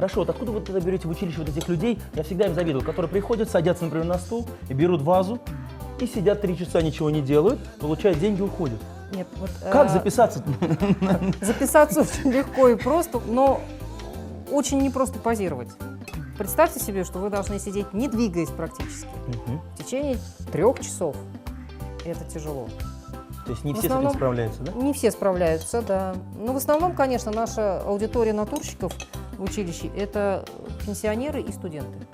Хорошо, вот откуда вы тогда берете в училище вот этих людей, я всегда им завидую, которые приходят, садятся, например, на стул, и берут вазу, и сидят 3 часа, ничего не делают, получают деньги, уходят. Нет, вот, Как записаться? Записаться очень легко и просто, но очень непросто позировать. Представьте себе, что вы должны сидеть, не двигаясь практически, в течение 3 часов. Это тяжело. То есть не В все с основном, этим справляются, да? Не все справляются, да. Но в основном, конечно, наша аудитория натурщиков в училище – это пенсионеры и студенты.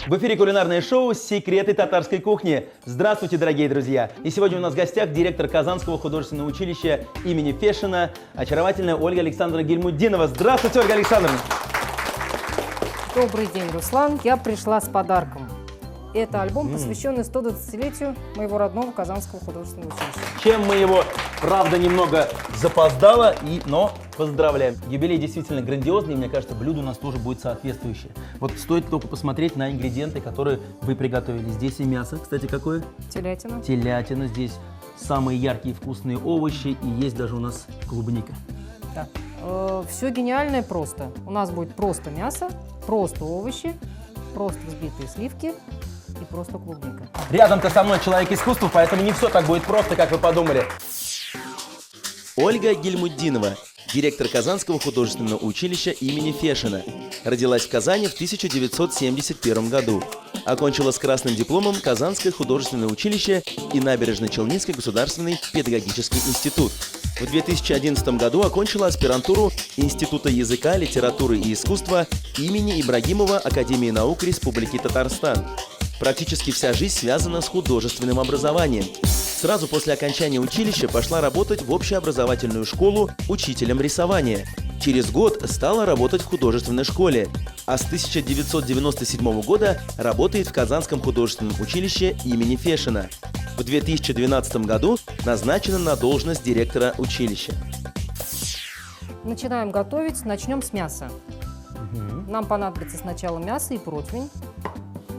В эфире кулинарное шоу «Секреты татарской кухни». Здравствуйте, дорогие друзья! И сегодня у нас в гостях директор Казанского художественного училища имени Фешина, очаровательная Ольга Александровна Гильмутдинова. Здравствуйте, Ольга Александровна! Добрый день, Руслан. Я пришла с подарком. Это альбом, посвященный 120-летию моего родного Казанского художественного училища. Чем мы его, правда, немного запоздало, но поздравляем. Юбилей действительно грандиозный, и мне кажется, блюдо у нас тоже будет соответствующее. Вот стоит только посмотреть на ингредиенты, которые вы приготовили. Здесь и мясо, кстати, какое? Телятина. Телятина. Здесь самые яркие вкусные овощи, и есть даже у нас клубника. Да. Все гениальное просто. У нас будет просто мясо, просто овощи, просто взбитые сливки и просто клубника. Рядом-то со мной человек искусства, поэтому не все так будет просто, как вы подумали. Ольга Гильмутдинова, директор Казанского художественного училища имени Фешина. Родилась в Казани в 1971 году. Окончила с красным дипломом Казанское художественное училище и Набережно-Челнинский государственный педагогический институт. В 2011 году окончила аспирантуру Института языка, литературы и искусства имени Ибрагимова Академии наук Республики Татарстан. Практически вся жизнь связана с художественным образованием. Сразу после окончания училища пошла работать в общеобразовательную школу учителем рисования. Через год стала работать в художественной школе, а с 1997 года работает в Казанском художественном училище имени Фешина. В 2012 году назначена на должность директора училища. Начинаем готовить. Начнем с мяса. Нам понадобится сначала мясо и противень.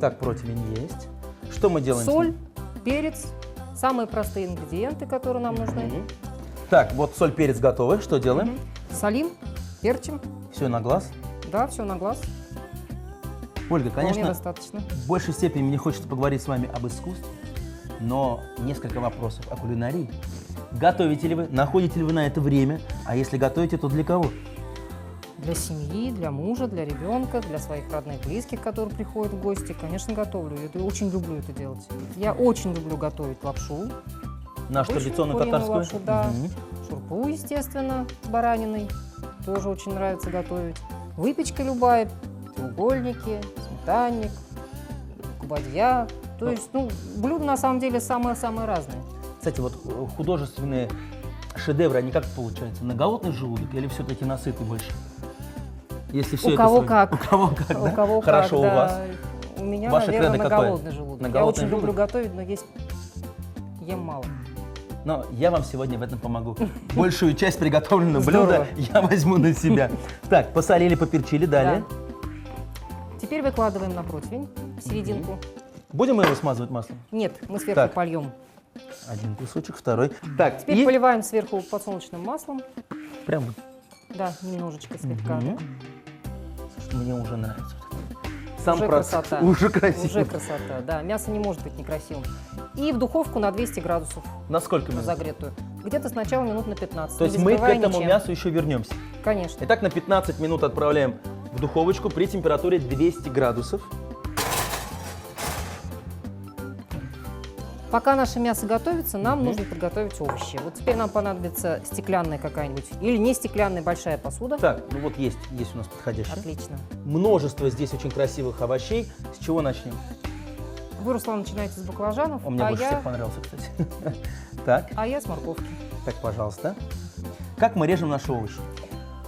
Так, противень есть. Что мы делаем? Соль, перец, самые простые ингредиенты, которые нам нужны. Так, вот соль, перец готовы. Что делаем? Солим, перчим. Все на глаз. Да, все на глаз. Ольга, Вполне конечно, достаточно. в большей степени мне хочется поговорить с вами об искусстве, но несколько вопросов о кулинарии. Готовите ли вы? Находите ли вы на это время? А если готовите, то для кого? Для семьи, для мужа, для ребенка, для своих родных, близких, которые приходят в гости. Конечно, готовлю. Я очень люблю это делать. Я очень люблю готовить лапшу. Нашу традиционную татарскую? Лапшу, да. Шурпу, естественно, с бараниной. Тоже очень нравится готовить. Выпечка любая, треугольники, сметанник, кубадья. То есть, блюда на самом деле самые-самые разные. Кстати, вот художественные шедевры, они как получаются? На голодный желудок или все-таки на сытый больше? Если все У кого как. У кого как, да? У кого Хорошо, как, у вас? У меня, Ваше наверное, кредо на какое? голодный желудок. На Я голодный очень люблю желудок? готовить, но есть ем мало. Но я вам сегодня в этом помогу. Большую часть приготовленного блюда я возьму на себя. Так, посолили, поперчили, далее. Да. Теперь выкладываем на противень в серединку. Будем мы его смазывать маслом? Нет, мы сверху Так. польем. Один кусочек, второй. Так, Теперь поливаем сверху подсолнечным маслом. прям, Да, немножечко слегка. слушайте, мне уже нравится. Сам Уже процесс. красота. Уже красиво. Уже красота, да. Мясо не может быть некрасивым. И в духовку на 200 градусов На сколько минут? разогретую. Где-то сначала минут на 15. То есть не мы к забивая этому ничем. мясу еще вернемся. Конечно. Итак, на 15 минут отправляем в духовочку при температуре 200 градусов. Пока наше мясо готовится, нам нужно подготовить овощи. Вот теперь нам понадобится стеклянная какая-нибудь или не стеклянная большая посуда. Так, ну вот есть у нас подходящая. Отлично. Множество здесь очень красивых овощей. С чего начнем? Вы, Руслан, начинаете с баклажанов, Он мне больше всех понравился, кстати. Так, а я с морковки. так, пожалуйста. Как мы режем наши овощи?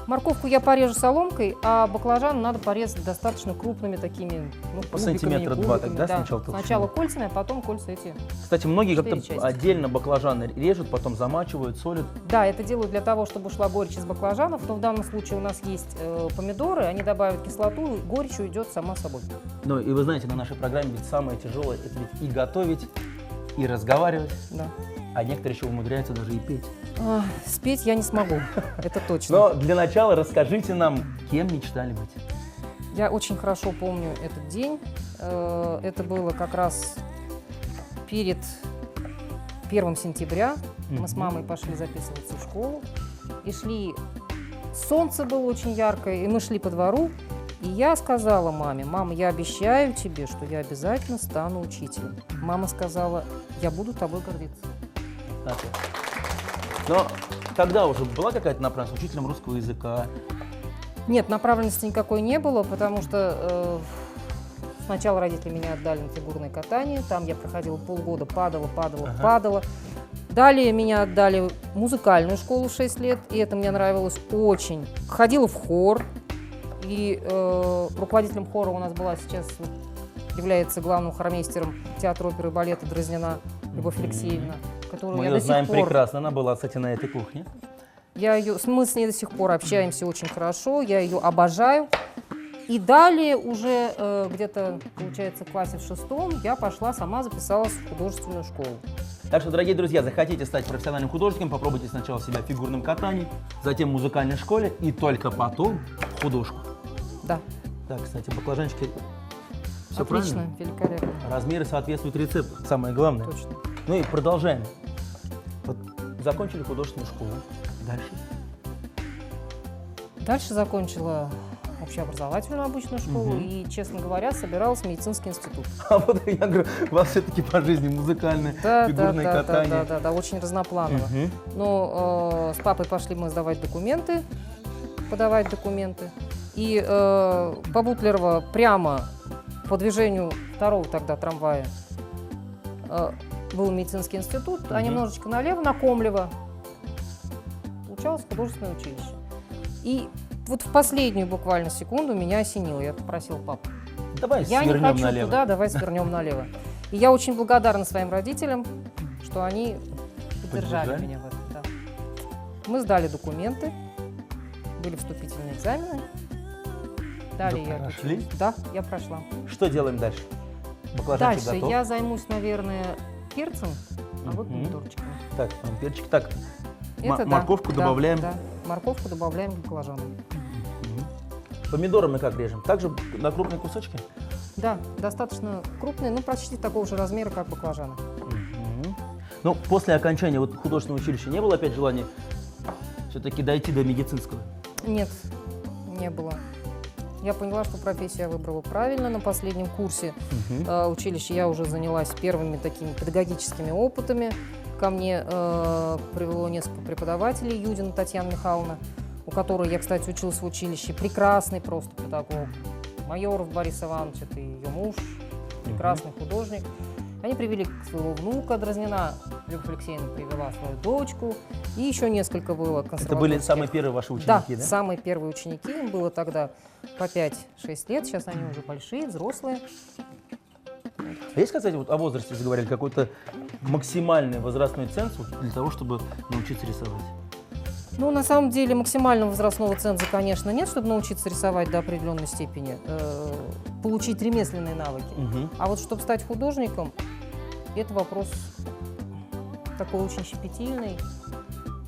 Морковку я порежу соломкой, а баклажан надо порезать достаточно крупными такими, По сантиметра два тогда сначала толщиной? Сначала кольцами, а потом кольца эти. Кстати, многие как-то 4 части. отдельно баклажаны режут, потом замачивают, солят. Да, это делают для того, чтобы ушла горечь из баклажанов, но в данном случае у нас есть помидоры, они добавят кислоту, горечь уйдет сама собой. Ну и вы знаете, на нашей программе ведь самое тяжелое – это ведь и готовить, и разговаривать. Да. А некоторые еще умудряются даже и петь. Спеть я не смогу, это точно. Но для начала расскажите нам, кем мечтали быть. Я очень хорошо помню этот день. Это было как раз перед 1 сентября. Мы с мамой пошли записываться в школу. И шли... Солнце было очень яркое, и мы шли по двору. И я сказала маме: мама, я обещаю тебе, что я обязательно стану учителем. Мама сказала: я буду тобой гордиться. Но тогда уже была какая-то направленность учителем русского языка? Нет, направленности никакой не было, потому что сначала родители меня отдали на фигурное катание. Там я проходила полгода, падала. Далее меня отдали в музыкальную школу в 6 лет, и это мне нравилось очень. Ходила в хор, и руководителем хора у нас была сейчас, является главным хормейстером театра оперы и балета Дразнина Любовь Алексеевна, которую Мы я ее до сих знаем пор... прекрасно, она была, кстати, на этой кухне. Мы с ней до сих пор общаемся очень хорошо, я ее обожаю. И далее уже где-то, получается, в классе в 6 я пошла, сама записалась в художественную школу. Так что, дорогие друзья, захотите стать профессиональным художником, попробуйте сначала себя в фигурном катании, затем в музыкальной школе и только потом в художку. Да. Да, кстати, баклажанчики, все Отлично, правильно? великолепно. Размеры соответствуют рецепту, самое главное. Точно. Ну и продолжаем. Вот закончили художественную школу. Дальше? Дальше закончила общеобразовательную обычную школу и, честно говоря, собиралась в медицинский институт. А вот я говорю, у вас все-таки по жизни музыкальное, фигурное катание. Да, очень разнопланово. Но с папой пошли мы сдавать документы, подавать документы. И по Бутлерова прямо по движению второго тогда трамвая был медицинский институт, а немножечко налево, на Комлева, учалась в художественное училище. И вот в последнюю буквально секунду меня осенило. Я попросила папу: Давай я не свернем хочу налево. туда, давай свернем налево. И я очень благодарна своим родителям, что они поддержали меня в этом. Да. Мы сдали документы, были вступительные экзамены. Далее я прошли? Да, я прошла. Что делаем дальше? Баклажанчик Дальше готов? я займусь, наверное, перцем, а вот помидорчиками. Так, там перчик. Так, Это да, морковку да, добавляем. Да, морковку добавляем к баклажанам. Помидоры мы как режем? Также на крупные кусочки? Да, достаточно крупные, ну почти такого же размера, как баклажаны. Ну, после окончания вот художественного училища не было опять желания все-таки дойти до медицинского? Нет, не было. Я поняла, что профессию я выбрала правильно. На последнем курсе училища я уже занялась первыми такими педагогическими опытами. Ко мне привело несколько преподавателей, Юдина Татьяна Михайловна, у которой я, кстати, училась в училище. Прекрасный просто педагог. Майоров Борис Иванович, это ее муж, прекрасный художник. Они привели своего внука Дразнина, Любовь Алексеевна привела свою дочку, и еще несколько было консерваторских. Это были самые первые ваши ученики, да? Да, самые первые ученики. Им было тогда по 5-6 лет, сейчас они уже большие, взрослые. А есть, кстати, вот о возрасте заговорили, какой-то максимальный возрастной ценз для того, чтобы научиться рисовать? Ну, на самом деле, максимального возрастного ценза, конечно, нет, чтобы научиться рисовать до определенной степени, получить ремесленные навыки. А вот чтобы стать художником, это вопрос такой очень щепетильный,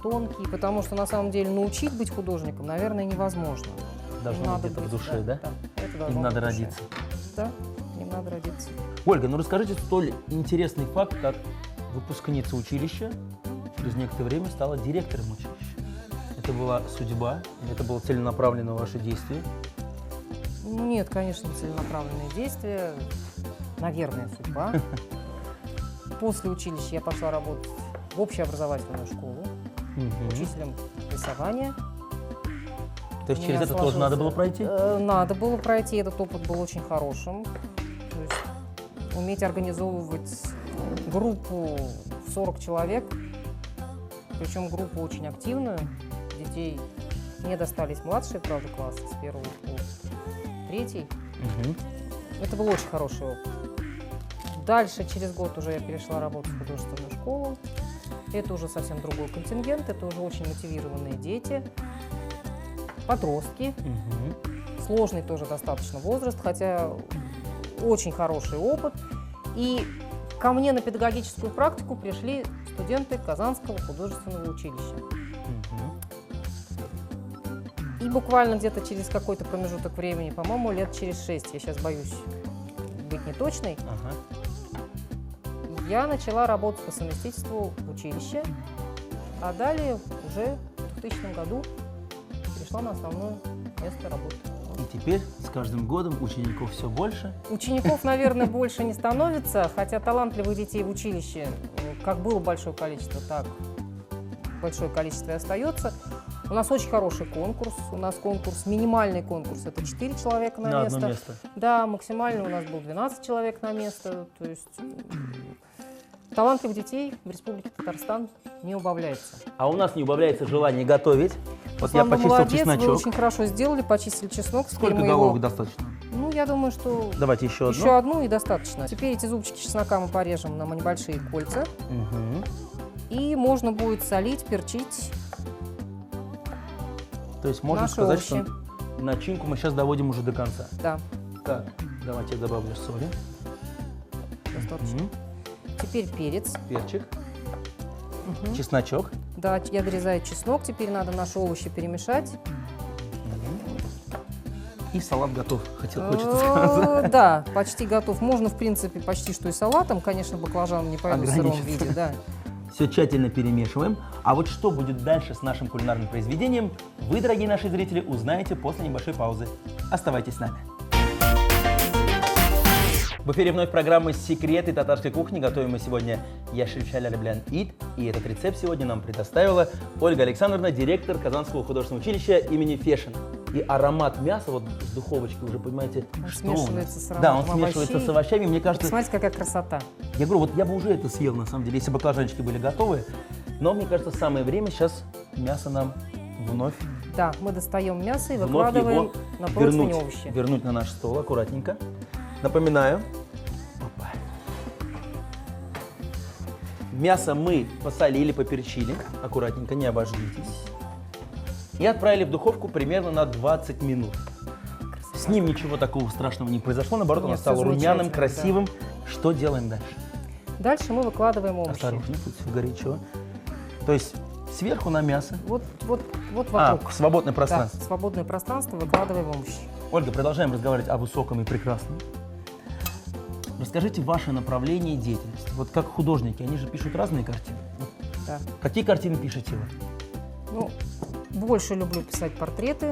тонкий, потому что, на самом деле, научить быть художником, наверное, невозможно. Должно быть где-то в душе, да? Это должно Им надо быть в душе. родиться. Да, им надо родиться. Ольга, ну расскажите столь интересный факт, как выпускница училища через некоторое время стала директором училища. Это была судьба, или это было целенаправленное ваше действие? Ну, нет, конечно, целенаправленные действия. Наверное, судьба. После училища я пошла работать в общеобразовательную школу учителем рисования. То есть через это тоже надо было пройти? Надо было пройти, этот опыт был очень хорошим. То есть уметь организовывать группу в 40 человек, причем группу очень активную. Детей мне достались младшие, правда, классы с 1 по 3. Это был очень хороший опыт. Дальше, через год уже я перешла работать в художественную школу. Это уже совсем другой контингент, это уже очень мотивированные дети, подростки. Сложный тоже достаточно возраст, хотя очень хороший опыт. И ко мне на педагогическую практику пришли студенты Казанского художественного училища. Мгм. И буквально где-то через какой-то промежуток времени, по-моему, лет через 6, я сейчас боюсь быть неточной, Ага. я начала работать по совместительству в училище, а далее уже в 2000 году перешла на основное место работы. И теперь с каждым годом учеников все больше. Учеников, наверное, больше не становится, хотя талантливых детей в училище, как было большое количество, так большое количество и остается. У нас очень хороший конкурс. У нас конкурс, минимальный конкурс, это 4 человека на место. Одно место. Да, максимально у нас был 12 человек на место. То есть талантливых детей в Республике Татарстан не убавляется. А у нас не убавляется желание готовить. Вот я Руслан, вы почистил молодец, вы чесночок. очень хорошо сделали, почистили чеснок. Теперь Сколько мы головок его... достаточно? Ну, я думаю, что Давайте еще одну. еще одну и достаточно. Теперь эти зубчики чеснока мы порежем на небольшие кольца. Мгм. И можно будет солить, перчить То есть можно наши сказать, овощи. что начинку мы сейчас доводим уже до конца. Да, Так, давайте я добавлю соли. достаточно. Мгм. Теперь перец. Перчик, Мгм. чесночок. Да, я дорезаю чеснок. Теперь надо наши овощи перемешать. И салат готов, хочется сказать. Да, почти готов. Можно, в принципе, почти что и салатом. Конечно, баклажан не пойду в сыром Ограничиться. виде, да. Все тщательно перемешиваем. А вот что будет дальше с нашим кулинарным произведением, вы, дорогие наши зрители, узнаете после небольшой паузы. Оставайтесь с нами. В эфире вновь программа «Секреты татарской кухни». Готовим мы сегодня яшель шаляля блян ид. И этот рецепт сегодня нам предоставила Ольга Александровна, директор Казанского художественного училища имени Фешина. И аромат мяса вот с духовочки уже, понимаете, Он что у нас? смешивается с Да, он ароматом смешивается овощей. с овощами. Мне кажется, Смотрите, какая красота. я говорю, вот я бы уже это съел, на самом деле, если баклажанчики были готовы. Но мне кажется, самое время сейчас мясо нам вновь Да, мы достаем мясо и вновь выкладываем его на противень вернуть, овощи. вернуть на наш стол аккуратненько. Напоминаю. Опа. Мясо мы посолили, поперчили. Аккуратненько, не обожгитесь. И отправили в духовку примерно на 20 минут. С ним ничего такого страшного не произошло. Наоборот, он Нет, стал всё румяным, замечательно, красивым. Что делаем дальше? Дальше мы выкладываем овощи. Осторожно, тут все горячо. То есть сверху на мясо. Вот А, вокруг. свободное Да, пространство. свободное пространство, выкладываем овощи. Ольга, продолжаем разговаривать о высоком и прекрасном. Расскажите ваше направление деятельности. Вот как художники, они же пишут разные картины. Вот Да. какие картины пишете вы? Ну, больше люблю писать портреты,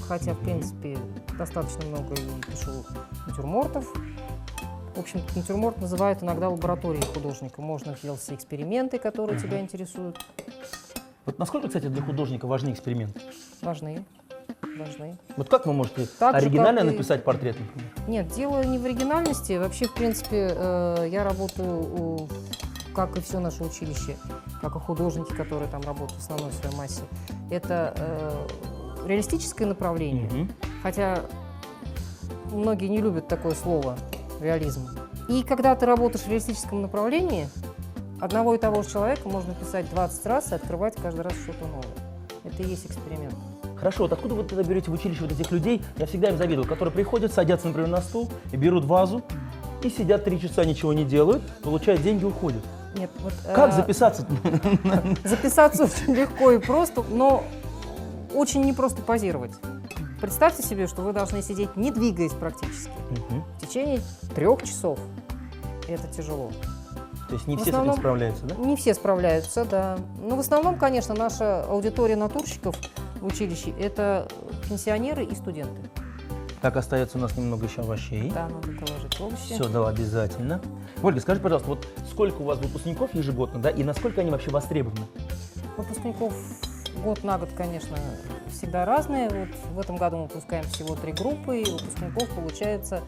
хотя, в принципе, достаточно много и пишу натюрмортов. В общем, натюрморт называют иногда лабораторией художника. Можно делать все эксперименты, которые тебя интересуют. Вот насколько, кстати, для художника важны эксперименты? Важны. Важны. Вот как вы можете Так же, оригинально как и- написать портрет, например? Нет, дело не в оригинальности. Вообще, в принципе, я работаю, как и все наше училище, как и художники, которые там работают в основной своей массе. Это реалистическое направление. Мгм. Хотя многие не любят такое слово реализм. И когда ты работаешь в реалистическом направлении, одного и того же человека можно писать 20 раз и открывать каждый раз что-то новое. Это и есть эксперимент. Хорошо, вот откуда вы тогда берете в училище вот этих людей, я всегда им завидовал, которые приходят, садятся, например, на стул, и берут вазу, и сидят 3 часа, ничего не делают, получают деньги, уходят. Нет, вот, Как записаться? записаться очень легко и просто, но очень непросто позировать. Представьте себе, что вы должны сидеть, не двигаясь практически, Мгм. в течение 3 часов. Это тяжело. То есть не В все с основном- этим справляются, да? Не все справляются, да. Но в основном, конечно, наша аудитория натурщиков в училище – это пенсионеры и студенты. Так, остается у нас немного еще овощей. Да, надо положить овощи. Все, да, обязательно. Ольга, скажи, пожалуйста, вот сколько у вас выпускников ежегодно, да, и насколько они вообще востребованы? Выпускников год на год, конечно, всегда разные. Вот в этом году мы выпускаем всего 3 группы, и выпускников получается,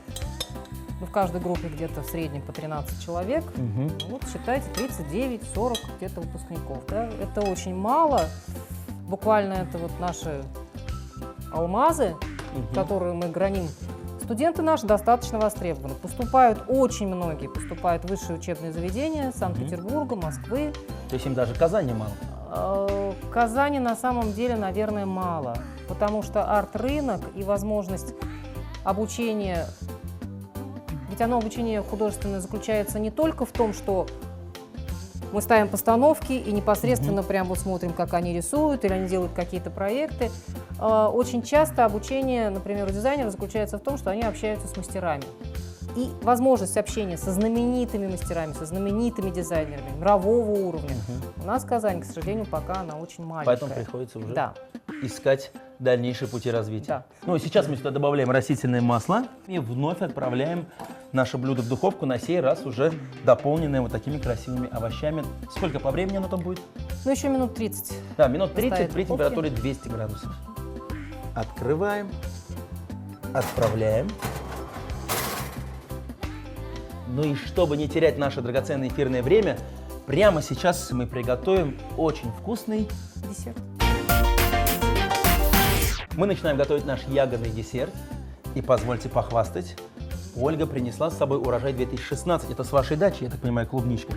ну, в каждой группе где-то в среднем по 13 человек. Мгм. Ну, вот считайте, 39-40 где-то выпускников. Да? Это очень мало. Буквально это вот наши алмазы, Мгм. которые мы граним. Студенты наши достаточно востребованы. Поступают очень многие, поступают в высшие учебные заведения Санкт-Петербурга, Москвы. То есть им даже Казани мало. Казани на самом деле, наверное, мало, потому что арт-рынок и возможность обучения, ведь оно, обучение художественное, заключается не только в том, что Мы ставим постановки и непосредственно прям вот смотрим, как они рисуют или они делают какие-то проекты. Очень часто обучение, например, у дизайнеров заключается в том, что они общаются с мастерами. И возможность общения со знаменитыми мастерами, со знаменитыми дизайнерами мирового уровня у нас в Казани, к сожалению, пока она очень маленькая. Поэтому приходится уже Да. искать дальнейшие пути развития. Да. Ну и сейчас мы сюда добавляем растительное масло и вновь отправляем наше блюдо в духовку, на сей раз уже дополненное вот такими красивыми овощами. Сколько по времени оно там будет? Ну, еще минут 30. Да, минут 30 Поставить при в духовке. температуре 200 градусов. Открываем, отправляем. Ну и чтобы не терять наше драгоценное эфирное время, прямо сейчас мы приготовим очень вкусный. Десерт. Мы начинаем готовить наш ягодный десерт. И позвольте похвастать, Ольга принесла с собой урожай 2016. Это с вашей дачи, я так понимаю, клубничка.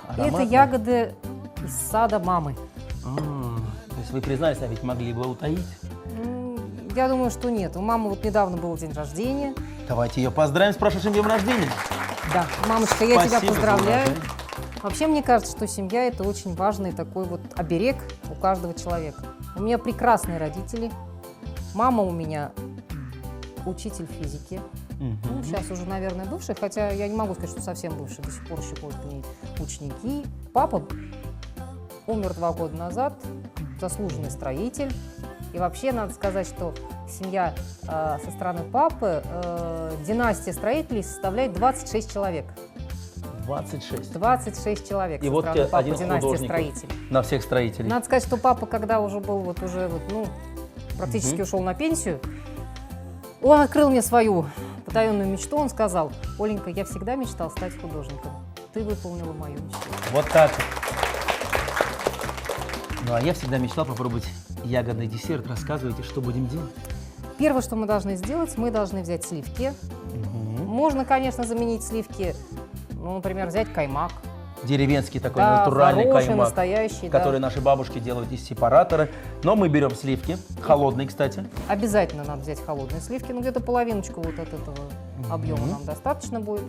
Это Ароматная. ягоды из сада мамы. То есть вы признались, а ведь могли бы утаить. Я думаю, что нет. У мамы вот недавно был день рождения. Давайте ее поздравим с прошедшим днем рождения. Да, мамочка, я тебя Спасибо за поздравляю. уважение. Вообще, мне кажется, что семья – это очень важный такой вот оберег у каждого человека. У меня прекрасные родители. Мама у меня учитель физики. Ну, сейчас уже, наверное, бывший, хотя я не могу сказать, что совсем бывший, до сих пор еще ходят к ней ученики. Папа умер 2 года назад, заслуженный строитель. И вообще, надо сказать, что семья со стороны папы, династия строителей составляет 26 человек. 26. 26 человек И со вот стороны тебе папы, один династия художник строителей. на всех строителей. Надо сказать, что папа, когда уже был практически ушел на пенсию, он открыл мне свою потаенную мечту. Он сказал: Оленька, я всегда мечтал стать художником. Ты выполнила мою мечту. Вот так. Ну а я всегда мечтал попробовать ягодный десерт. Рассказывайте, что будем делать. Первое, что мы должны сделать, мы должны взять сливки. Можно, конечно, заменить сливки, например, взять каймак. Деревенский такой Да, натуральный хороший, каймак, настоящий, который да. наши бабушки делают из сепаратора. Но мы берем сливки, холодные, кстати. Обязательно надо взять холодные сливки, где-то половиночку вот от этого объема нам достаточно будет.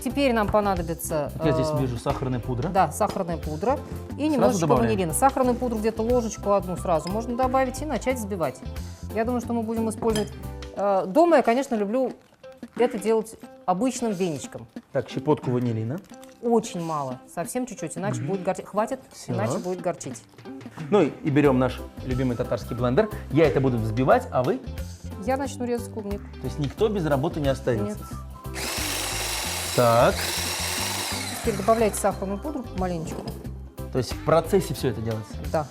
Теперь нам понадобится... Вот я здесь вижу сахарная пудра. Да, сахарная пудра и Сразу немножечко добавляем? ванилина. Сахарную пудру где-то ложечку одну сразу можно добавить и начать взбивать. Я думаю, что мы будем использовать... Дома я, конечно, люблю это делать обычным веничком. Так, щепотку ванилина. Очень мало, совсем чуть-чуть, иначе будет горчить. Хватит, Всё. иначе будет горчить. Ну и берем наш любимый татарский блендер. Я это буду взбивать, а вы? Я начну резать клубнику. То есть никто без работы не остается. Нет. Так, Теперь добавляйте сахарную пудру маленечко. то есть в процессе все это делается. Да.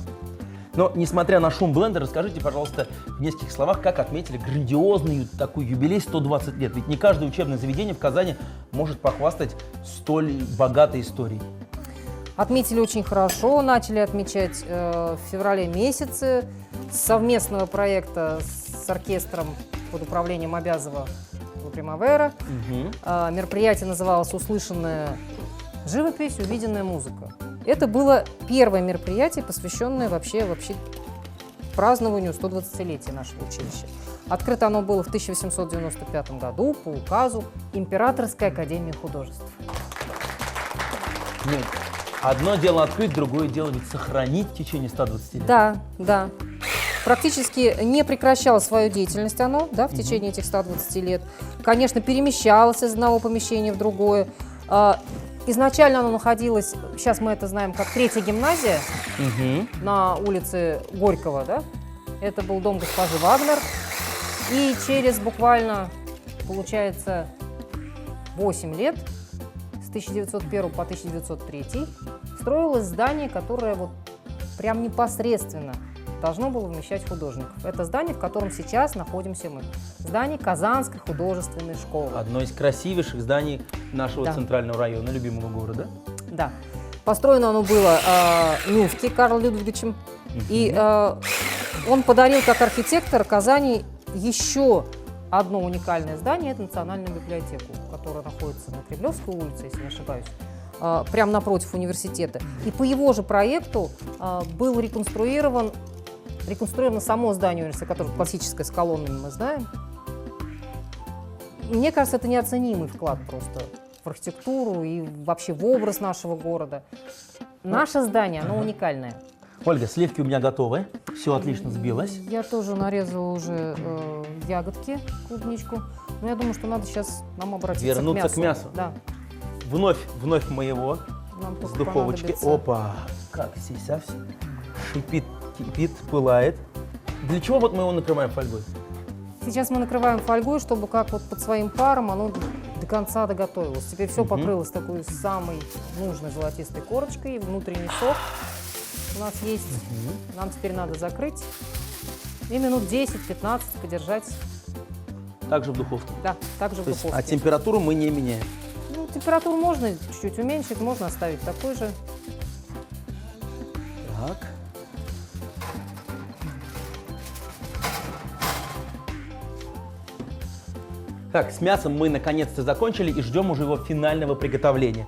Но, несмотря на шум блендера, расскажите, пожалуйста, в нескольких словах, как отметили грандиозный такой юбилей 120 лет. Ведь не каждое учебное заведение в Казани может похвастать столь богатой историей. Отметили очень хорошо, начали отмечать в феврале месяце с совместного проекта с оркестром под управлением Абязова «Примавера». Мероприятие называлось «Услышанная живопись, увиденная музыка». Это было первое мероприятие, посвященное вообще празднованию 120-летия нашего училища. Открыто оно было в 1895 году по указу Императорской академии художеств. Нет, одно дело открыть, другое дело ведь сохранить в течение 120 лет. Да, да. Практически не прекращало свою деятельность оно, да, в течение этих 120 лет. Конечно, перемещалось из одного помещения в другое. Изначально оно находилось, сейчас мы это знаем, как 3-я гимназия на улице Горького, да? Это был дом госпожи Вагнер. И через буквально, получается, 8 лет, с 1901 по 1903, строилось здание, которое вот прям непосредственно должно было вмещать художников. Это здание, в котором сейчас находимся мы. Здание Казанской художественной школы. Одно из красивейших зданий нашего Да. центрального района, любимого города. Да. Построено оно было Нюфке Карлом Людвиговичем. И он подарил как архитектор Казани еще одно уникальное здание. Это Национальную библиотеку, которая находится на Кремлевской улице, если не ошибаюсь, прямо напротив университета. И по его же проекту было реконструировано само здание университета, которое классическое, с колоннами мы знаем. Мне кажется, это неоценимый вклад просто в в архитектуру и вообще в образ нашего города. Наше здание, оно уникальное. Ольга, сливки у меня готовы. Все отлично сбилось. Я тоже нарезала уже ягодки, клубничку. Но я думаю, что надо сейчас нам обратиться Вернуться к к мясу. Да. Вновь мы его Нам с только духовочки. понадобится. Опа, как сися шипит, кипит, пылает. Для чего вот мы его накрываем фольгой? Сейчас мы накрываем фольгой, чтобы как вот под своим паром оно до конца доготовилось. Теперь все покрылось такой самой нужной золотистой корочкой. Внутренний сок у нас есть. Нам теперь надо закрыть и минут 10-15 подержать. Также в духовке. Да, также в То есть, духовке. а температуру мы не меняем. Ну, температуру можно чуть-чуть уменьшить, можно оставить такой же. Так. Так, с мясом мы наконец-то закончили и ждем уже его финального приготовления.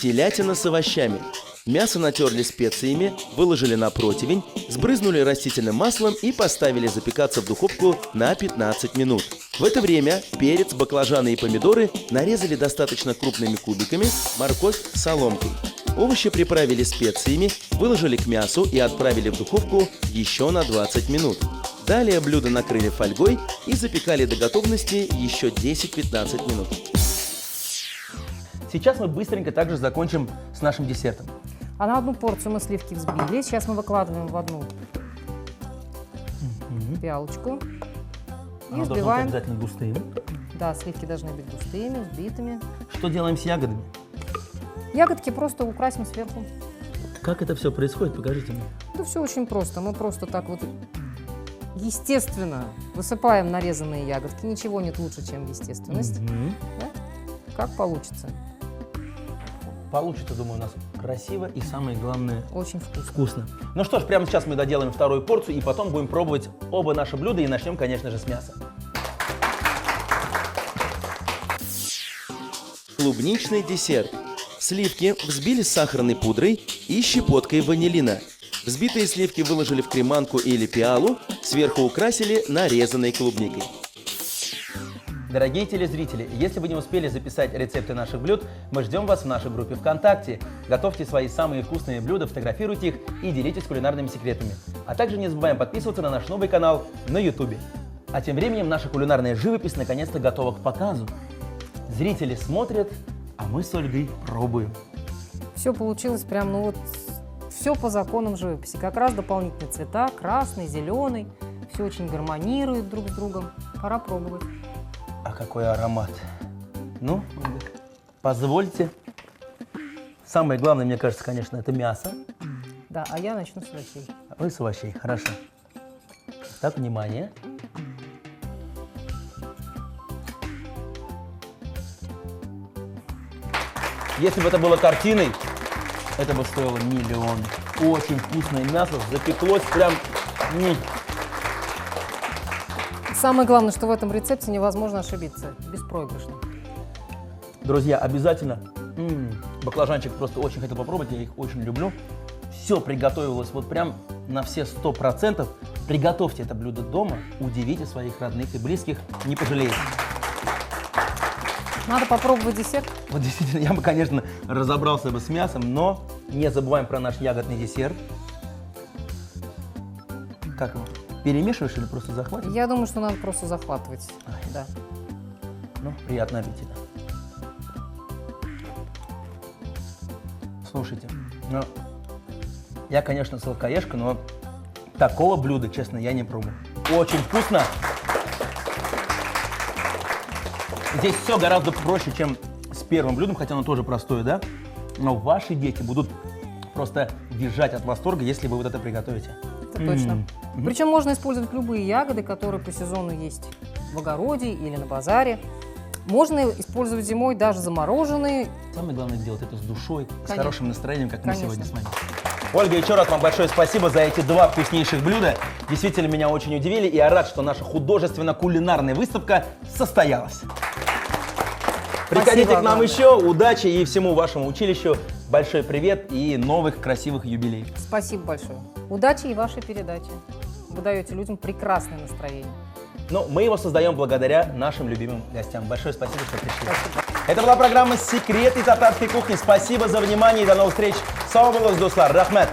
Телятина с овощами. Мясо натерли специями, выложили на противень, сбрызнули растительным маслом и поставили запекаться в духовку на 15 минут. В это время перец, баклажаны и помидоры нарезали достаточно крупными кубиками, морковь соломкой. Овощи приправили специями, выложили к мясу и отправили в духовку еще на 20 минут. Далее блюдо накрыли фольгой и запекали до готовности еще 10-15 минут. Сейчас мы быстренько также закончим с нашим десертом. А на одну порцию мы сливки взбили. Сейчас мы выкладываем в одну пиалочку. И Оно должно быть взбиваем. обязательно густым. Да, сливки должны быть густыми, взбитыми. Что делаем с ягодами? Ягодки просто украсим сверху. Как это все происходит? Покажите мне. Да все очень просто. Мы просто так вот естественно высыпаем нарезанные ягодки. Ничего нет лучше, чем естественность. Да? Как получится. Получится, думаю, у нас красиво и, самое главное, Очень вкусно. вкусно. Ну что ж, прямо сейчас мы доделаем вторую порцию и потом будем пробовать оба наши блюда и начнем, конечно же, с мяса. Клубничный десерт. Сливки взбили с сахарной пудрой и щепоткой ванилина. Взбитые сливки выложили в креманку или пиалу, сверху украсили нарезанной клубникой. Дорогие телезрители, если вы не успели записать рецепты наших блюд, мы ждем вас в нашей группе ВКонтакте. Готовьте свои самые вкусные блюда, фотографируйте их и делитесь кулинарными секретами. А также не забываем подписываться на наш новый канал на YouTube. А тем временем наша кулинарная живопись наконец-то готова к показу. Зрители смотрят, а мы с Ольгой пробуем. Все получилось прям, ну вот, все по законам живописи. Как раз дополнительные цвета, красный, зеленый. Все очень гармонирует друг с другом. Пора пробовать. А какой аромат. Ну, Ольга, позвольте. Самое главное, мне кажется, конечно, это мясо. Да, а я начну с овощей. А вы с овощей, хорошо. Так, внимание. Если бы это было картиной, это бы стоило миллион. Очень вкусное мясо, запеклось прям... Самое главное, что в этом рецепте невозможно ошибиться. Беспроигрышно. Друзья, обязательно. Баклажанчик просто очень хотел попробовать, я их очень люблю. Все приготовилось вот прям на все 100%. Приготовьте это блюдо дома, удивите своих родных и близких, не пожалеете. Надо попробовать десерт. Вот действительно, я бы, конечно, разобрался бы с мясом, но не забываем про наш ягодный десерт. Как его? Перемешиваешь или просто захватываешь? Я думаю, что надо просто захватывать. Ай. Да. Ну, приятного аппетита. Слушайте, ну, я, конечно, сладкоежка, но такого блюда, честно, я не пробую. Очень вкусно. Здесь все гораздо проще, чем с первым блюдом, хотя оно тоже простое, да? Но ваши дети будут просто визжать от восторга, если вы вот это приготовите. Это точно. Причем можно использовать любые ягоды, которые по сезону есть в огороде или на базаре. Можно использовать зимой даже замороженные. Самое главное делать это с душой, с Конечно. хорошим настроением, как мы Конечно. сегодня с вами. Ольга, еще раз вам большое спасибо за эти два вкуснейших блюда. Действительно меня очень удивили, и я рад, что наша художественно-кулинарная выставка состоялась. Приходите к нам огромное. еще, удачи и всему вашему училищу. Большой привет и новых красивых юбилеев. Спасибо большое. Удачи и вашей передаче. Вы даете людям прекрасное настроение. Но мы его создаем благодаря нашим любимым гостям. Большое спасибо, что пришли. Это была программа «Секреты татарской кухни». Спасибо за внимание и до новых встреч. Сау болыңыз, достар. Рахмет.